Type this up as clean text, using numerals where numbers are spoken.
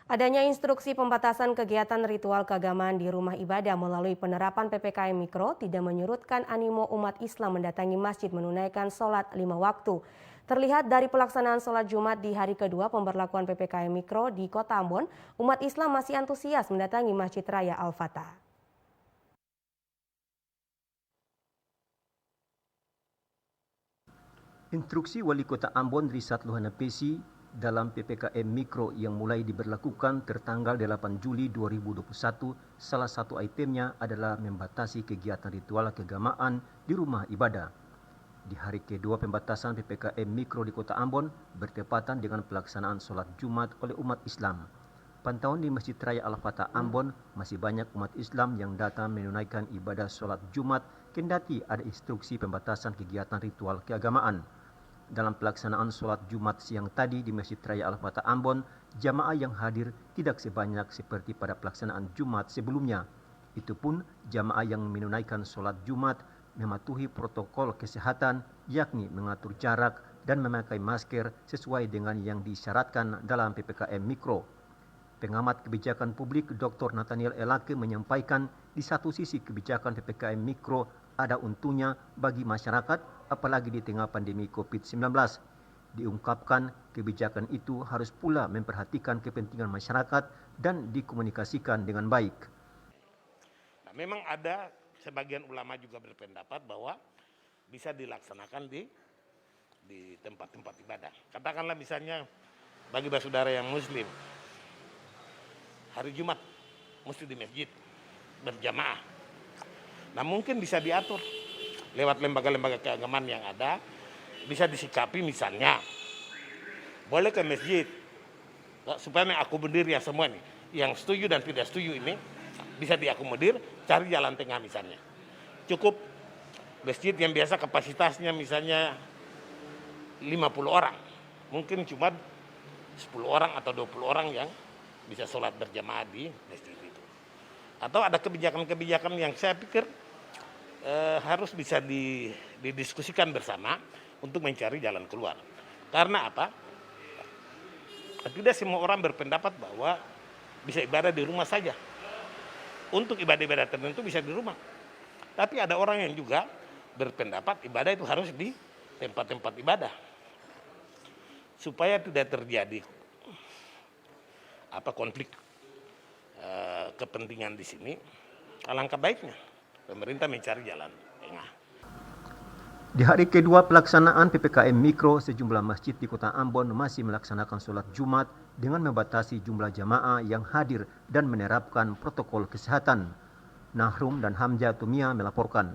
Adanya instruksi pembatasan kegiatan ritual keagamaan di rumah ibadah melalui penerapan PPKM Mikro tidak menyurutkan animo umat Islam mendatangi masjid menunaikan sholat 5 waktu. Terlihat dari pelaksanaan sholat Jumat di hari kedua pemberlakuan PPKM Mikro di Kota Ambon, umat Islam masih antusias mendatangi Masjid Raya Al-Fatah. Instruksi Wali Kota Ambon Risat Luhana Pesi dalam PPKM Mikro yang mulai diberlakukan tertanggal 8 Juli 2021, salah satu itemnya adalah membatasi kegiatan ritual keagamaan di rumah ibadah. Di hari kedua pembatasan PPKM Mikro di Kota Ambon bertepatan dengan pelaksanaan sholat Jumat oleh umat Islam. Pantauan di Masjid Raya Al-Fatah Ambon, masih banyak umat Islam yang datang menunaikan ibadah sholat Jumat kendati ada instruksi pembatasan kegiatan ritual keagamaan. Dalam pelaksanaan sholat Jumat siang tadi di Masjid Raya Al-Fatah Ambon, jamaah yang hadir tidak sebanyak seperti pada pelaksanaan Jumat sebelumnya. Itu pun jamaah yang menunaikan sholat Jumat mematuhi protokol kesehatan, yakni mengatur jarak dan memakai masker sesuai dengan yang disyaratkan dalam PPKM Mikro. Pengamat kebijakan publik Dr. Nathaniel Elake menyampaikan di satu sisi kebijakan PPKM Mikro ada untungnya bagi masyarakat apalagi di tengah pandemi COVID-19. Diungkapkan kebijakan itu harus pula memperhatikan kepentingan masyarakat dan dikomunikasikan dengan baik. Nah, memang ada sebagian ulama juga berpendapat bahwa bisa dilaksanakan di tempat-tempat ibadah. Katakanlah misalnya bagi saudara yang muslim, hari Jumat mesti di masjid berjamaah. Nah mungkin bisa diatur lewat lembaga-lembaga keagamaan yang ada, bisa disikapi misalnya boleh ke masjid supaya mengakomodir ya semua nih, yang setuju dan tidak setuju ini bisa diakomodir, cari jalan tengah misalnya. Cukup masjid yang biasa kapasitasnya misalnya 50 orang, mungkin cuma 10 orang atau 20 orang yang bisa sholat berjamaah di masjid itu. Atau ada kebijakan-kebijakan yang saya pikir harus bisa didiskusikan bersama untuk mencari jalan keluar. Karena apa? Tidak semua orang berpendapat bahwa bisa ibadah di rumah saja. Untuk ibadah-ibadah tertentu bisa di rumah. Tapi ada orang yang juga berpendapat ibadah itu harus di tempat-tempat ibadah. Supaya tidak terjadi konflik kepentingan di sini, alangkah baiknya pemerintah mencari jalan tengah. Di hari kedua pelaksanaan PPKM Mikro, sejumlah masjid di Kota Ambon masih melaksanakan sholat Jumat dengan membatasi jumlah jamaah yang hadir dan menerapkan protokol kesehatan. Nahrum dan Hamzah Tumia melaporkan.